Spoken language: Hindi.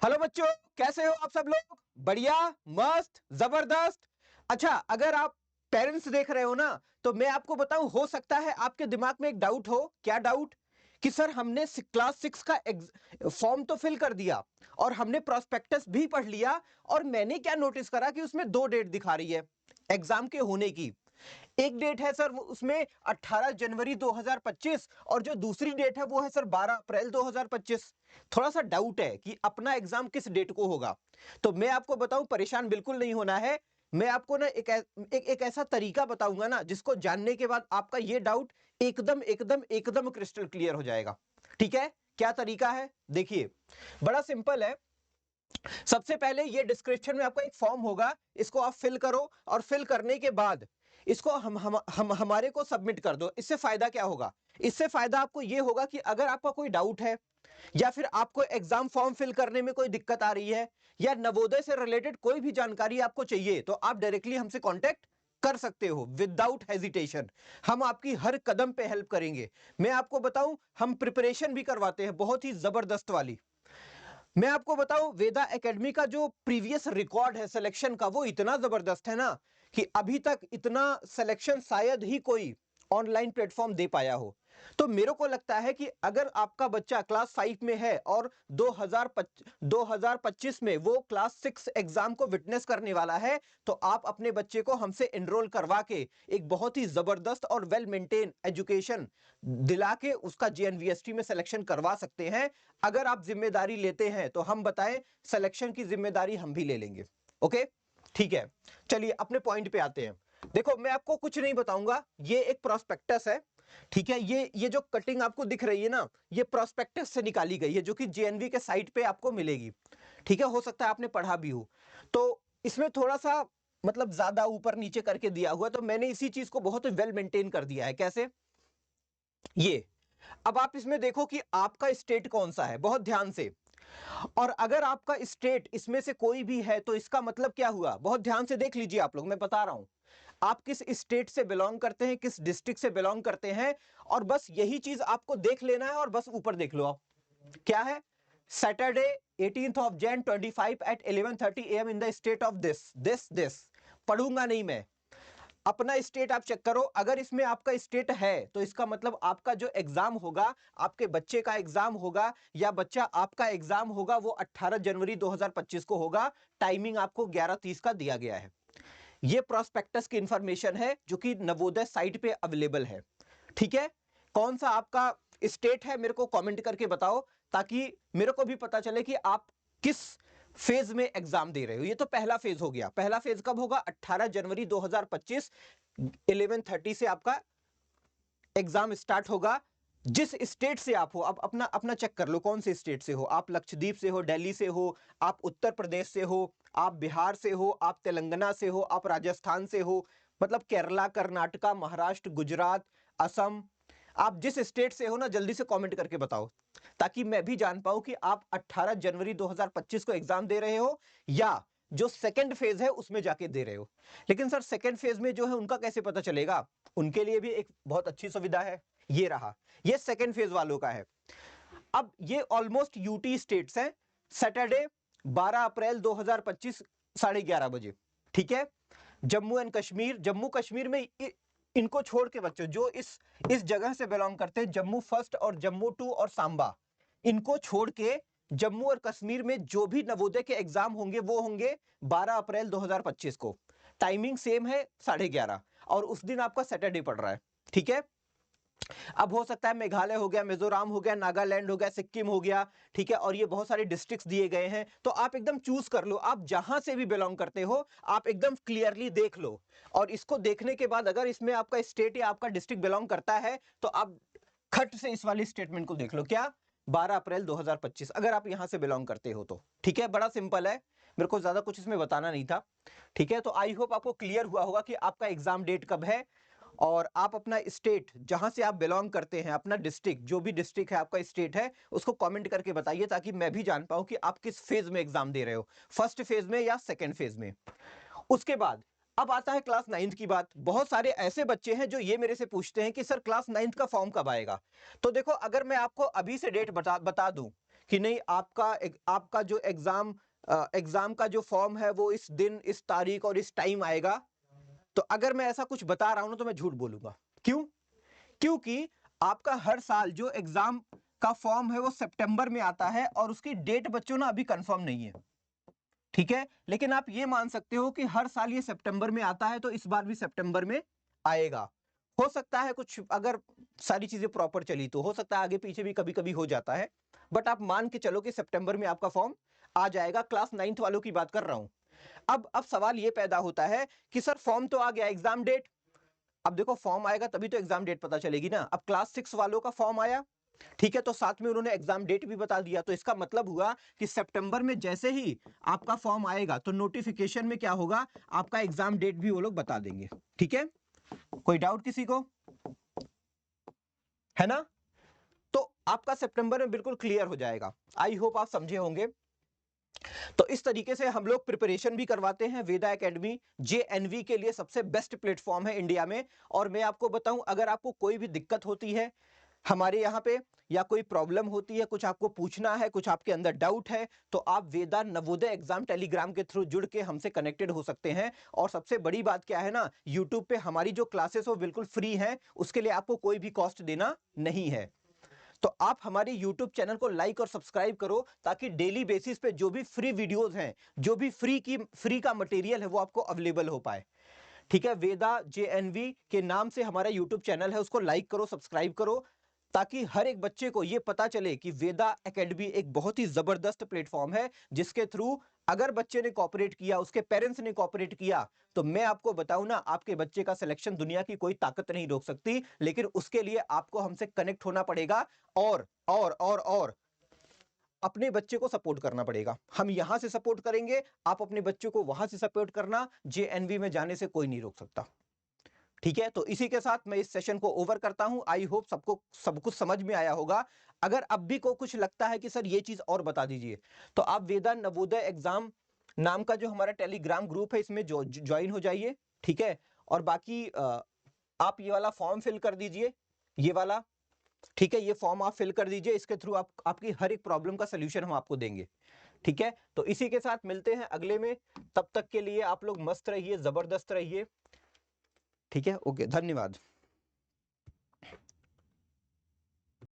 हेलो बच्चों, कैसे हो आप सब लोग? बढ़िया, मस्त, जबरदस्त। अच्छा, अगर आप पेरेंट्स देख रहे हो ना, तो मैं आपको बताऊं, हो सकता है आपके दिमाग में एक डाउट हो। क्या डाउट? कि सर हमने क्लास 6 का फॉर्म तो फिल कर दिया और हमने प्रोस्पेक्टस भी पढ़ लिया, और मैंने क्या नोटिस करा कि उसमें दो डेट दिखा रही है एग्जाम के होने की। एक डेट है सर उसमें 18 जनवरी 2025, और जो दूसरी डेट है वो है सर 12 अप्रैल 2025। थोड़ा सा डाउट है कि अपना एग्जाम किस डेट को होगा। तो मैं आपको बताऊं, परेशान बिल्कुल नहीं होना है। मैं आपको ना एक ऐसा तरीका बताऊंगा ना, जिसको जानने के बाद आपका ये डाउट एकदम एकदम एकदम क्रिस्टल क्लियर हो जाएगा। ठीक है? क्या तरीका है, देखिए, बड़ा सिंपल है। सबसे पहले ये डिस्क्रिप्शन में आपका एक फॉर्म होगा, इसको आप फिल करो, और फिल करने के बाद इसको हम हमारे को सबमिट कर दो। इससे फायदा क्या होगा? इससे फायदा आपको ये होगा कि अगर आपका कोई डाउट है, या फिर आपको एग्जाम फॉर्म फिल करने में कोई दिक्कत आ रही है, या नवोदय से रिलेटेड कोई भी जानकारी आपको चाहिए, तो आप डायरेक्टली हमसे कांटेक्ट कर सकते हो विदाउट हेजिटेशन। हम आपकी हर कदम पे हेल्प करेंगे। मैं आपको बताऊं, हम प्रिपरेशन भी करवाते हैं, बहुत ही जबरदस्त वाली। मैं आपको बताऊं, वेदा एकेडमी का जो प्रीवियस रिकॉर्ड है सिलेक्शन का, वो इतना जबरदस्त है ना, कि अभी तक इतना सिलेक्शन शायद ही कोई ऑनलाइन प्लेटफॉर्म दे पाया हो। तो मेरे को लगता है कि अगर आपका बच्चा क्लास 5 में है और 2025 में वो क्लास 6 एग्जाम को विटनेस करने वाला है, तो आप अपने बच्चे को हमसे एनरोल करवा के एक बहुत ही जबरदस्त और वेल मेंटेन एजुकेशन दिला के उसका जेएनवीएसटी में सिलेक्शन करवा सकते हैं। अगर आप जिम्मेदारी लेते हैं तो हम बताएं, सिलेक्शन की जिम्मेदारी हम भी ले लेंगे। ओके, ठीक है। चलिए अपने पॉइंट पे आते हैं। देखो, मैं आपको कुछ नहीं बताऊंगा, ये एक प्रोस्पेक्टस है। ठीक है, ये जो कटिंग आपको दिख रही है ना, ये प्रोस्पेक्टस से निकाली गई है, जो कि जेएनवी के साइट पे आपको मिलेगी। ठीक है, हो सकता है आपने पढ़ा भी हो। तो इसमें थोड़ा सा मतलब ज्यादा ऊपर नीचे करके दिया हुआ, तो मैंने इसी चीज को बहुत वेल मेंटेन कर दिया है। कैसे? ये, अब आप इसमें देखो कि आपका स्टेट कौन सा है, बहुत ध्यान से। और अगर आपका स्टेट इसमें से कोई भी है, तो इसका मतलब क्या हुआ, बहुत ध्यान से देख लीजिए आप लोग, मैं बता रहा हूं। आप किस स्टेट से बिलोंग करते हैं, किस डिस्ट्रिक्ट से बिलोंग करते हैं, और बस यही चीज आपको देख लेना है, और बस ऊपर देख लो आप। क्या है? Saturday 18th of Jan 25 at 11:30 AM in the state of this. पढ़ूंगा नहीं मैं, अपना स्टेट आप चेक करो। अगर इसमें आपका स्टेट है, तो इसका मतलब आपका जो एग्जाम होगा, आपके बच्चे का एग्जाम होगा, या बच्चा आपका एग्जाम होगा, वो 18 जनवरी 2025 को होगा। टाइमिंग आपको 11:30 का दिया गया है। ये प्रोस्पेक्टस की इंफॉर्मेशन है, जो कि नवोदय साइट पे अवेलेबल है। ठीक है? कौन सा आपका स्टेट है, मेरे को कमेंट करके बताओ, ताकि मेरे को भी पता चले कि आप किस फेज में एग्जाम दे रहे हो। ये तो पहला फेज हो गया। पहला फेज कब होगा? 18 जनवरी 2025 11:30 से आपका एग्जाम स्टार्ट होगा। जिस स्टेट से आप हो, अब अपना अपना चेक कर लो, कौन से स्टेट से हो आप? लक्षद्वीप से हो, दिल्ली से हो, आप उत्तर प्रदेश से हो, आप बिहार से हो, आप तेलंगाना से हो, आप राजस्थान से हो, मतलब केरला, कर्नाटका, महाराष्ट्र, गुजरात, असम। आप जिस स्टेट से हो ना, जल्दी से कमेंट करके बताओ, ताकि मैं भी जान पाऊं कि आप 18 जनवरी 2025 को एग्जाम दे रहे हो, या जो सेकंड फेज है उसमें जाके दे रहे हो। लेकिन सर, सेकंड फेज में जो है उनका कैसे पता चलेगा? उनके लिए भी एक बहुत अच्छी सुविधा है। ये रहा, ये सेकंड फेज वालों का है। अब ये ऑलमोस्ट यूटी स्टेट्स हैं। सैटरडे 12 अप्रैल 2025 11:30 बजे। ठीक है? जम्मू एंड कश्मीर, जम्मू कश्मीर में इनको छोड़ के बच्चों, जो इस जगह से बिलोंग करते हैं, जम्मू फर्स्ट और जम्मू टू और सांबा, इनको छोड़ के जम्मू और कश्मीर में जो भी नवोदय के एग्जाम होंगे, वो होंगे 12 अप्रैल 2025 को। टाइमिंग सेम है, 11:30, और उस दिन आपका सैटरडे पड़ रहा है। ठीक है? अब हो सकता है मेघालय हो गया, मिजोरम हो गया, नागालैंड हो गया, सिक्किम हो गया। ठीक है? और ये बहुत सारे डिस्ट्रिक्ट्स दिए गए हैं, तो आप एकदम चूज कर लो, आप जहां से भी बिलोंग करते हो, आप एकदम क्लियरली देख लो। और इसको देखने के बाद अगर इसमें आपका स्टेट या आपका डिस्ट्रिक्ट बिलोंग करता है, तो आप खट से इस वाली स्टेटमेंट को देख लो। क्या? 12 अप्रैल 2025, अगर आप यहां से बिलोंग करते हो तो। ठीक है? बड़ा सिंपल है, मेरे को ज्यादा कुछ इसमें बताना नहीं था। ठीक है? तो आई होप आपको क्लियर हुआ होगा कि आपका एग्जाम डेट कब है, और आप अपना स्टेट जहां से आप बिलोंग करते हैं, अपना डिस्ट्रिक्ट, जो भी डिस्ट्रिक्ट है आपका स्टेट है, उसको कमेंट करके बताइए, ताकि मैं भी जान पाऊं कि आप किस फेज में एग्जाम दे रहे हो, फर्स्ट फेज में या सेकंड फेज में। उसके बाद अब आता है क्लास 9th की बात। बहुत सारे ऐसे बच्चे हैं जो ये मेरे से पूछते हैं कि सर क्लास 9th का फॉर्म कब आएगा। तो देखो, अगर मैं आपको अभी से डेट बता दूं कि नहीं आपका जो एग्जाम का जो फॉर्म है वो इस दिन, इस तारीख और इस टाइम आएगा, तो अगर मैं ऐसा कुछ बता रहा हूं ना तो मैं झूठ बोलूंगा। क्यों? क्योंकि आपका हर साल जो एग्जाम का फॉर्म है वो सितंबर में आता है और उसकी डेट बच्चों ना अभी कंफर्म नहीं है, ठीक है। लेकिन आप ये मान सकते हो कि हर साल ये सितंबर में आता है, तो इस बार भी सितंबर में आएगा। हो सकता है कुछ, अगर सारी चीजें प्रॉपर चली तो हो सकता है आगे पीछे भी कभी कभी हो जाता है, बट आप मान के चलो कि सितंबर में आपका फॉर्म आ जाएगा। क्लास 9th वालों की बात कर रहा हूं। अब सवाल ये पैदा होता है कि सर फॉर्म तो आ गया, एग्जाम डेट, अब देखो फॉर्म आएगा तभी तो एग्जाम डेट पता चलेगी ना। अब क्लास 6 वालों का फॉर्म आया, ठीक है, तो साथ में उन्होंने एग्जाम डेट भी बता दिया, तो इसका मतलब हुआ कि सितंबर में जैसे ही आपका फॉर्म आएगा तो नोटिफिकेशन में क्या होगा, आपका एग्जाम डेट भी वो लोग बता देंगे, ठीक है। कोई डाउट किसी को, है ना? तो आपका सितंबर में बिल्कुल क्लियर हो जाएगा। आई होप आप समझे होंगे। तो इस तरीके से हम लोग प्रिपरेशन भी करवाते हैं। वेदा एकेडमी जेएनवी के लिए सबसे बेस्ट प्लेटफॉर्म है इंडिया में। और मैं आपको बताऊं, अगर आपको कोई भी दिक्कत होती है हमारे यहाँ पे, या कोई प्रॉब्लम होती है, कुछ आपको पूछना है, कुछ आपके अंदर डाउट है, तो आप वेदा नवोदय एग्जाम टेलीग्राम के थ्रू जुड़ के हमसे कनेक्टेड हो सकते हैं। और सबसे बड़ी बात क्या है ना, यूट्यूब पे हमारी जो क्लासेस हो बिल्कुल फ्री है, उसके लिए आपको कोई भी कॉस्ट देना नहीं है। तो आप हमारे YouTube चैनल को लाइक और सब्सक्राइब करो, ताकि डेली बेसिस पे जो भी फ्री वीडियोस हैं, जो भी फ्री का मटेरियल है वो आपको अवेलेबल हो पाए, ठीक है। वेदा जेएनवी के नाम से हमारा YouTube चैनल है, उसको लाइक करो, सब्सक्राइब करो, ताकि हर एक बच्चे को यह पता चले कि वेदा एकेडमी एक बहुत ही जबरदस्त प्लेटफॉर्म है, जिसके थ्रू अगर बच्चे ने कॉपरेट किया, उसके पेरेंट्स ने कॉपरेट किया, तो मैं आपको बताऊं ना, आपके बच्चे का सिलेक्शन दुनिया की कोई ताकत नहीं रोक सकती। लेकिन उसके लिए आपको हमसे कनेक्ट होना पड़ेगा और अपने बच्चे को सपोर्ट करना पड़ेगा। हम यहां से सपोर्ट करेंगे, आप अपने बच्चों को वहां से सपोर्ट करना। जेएनवी में जाने से कोई नहीं रोक सकता, ठीक है। तो इसी के साथ मैं इस सेशन को ओवर करता हूं। आई होप सबको सब कुछ समझ में आया होगा। अगर अब भी को कुछ लगता है कि सर ये चीज और बता दीजिए, तो आप वेदा नवोदय एग्जाम नाम का जो हमारा टेलीग्राम ग्रुप है इसमें ज्वाइन हो जाइए, ठीक है। और बाकी आप ये वाला फॉर्म फिल कर दीजिए, ये वाला, ठीक है। ये फॉर्म आप फिल कर दीजिए, इसके थ्रू आपकी हर एक प्रॉब्लम का सोल्यूशन हम आपको देंगे, ठीक है। तो इसी के साथ मिलते हैं अगले में। तब तक के लिए आप लोग मस्त रहिए, जबरदस्त रहिए, ठीक है। ओके, धन्यवाद।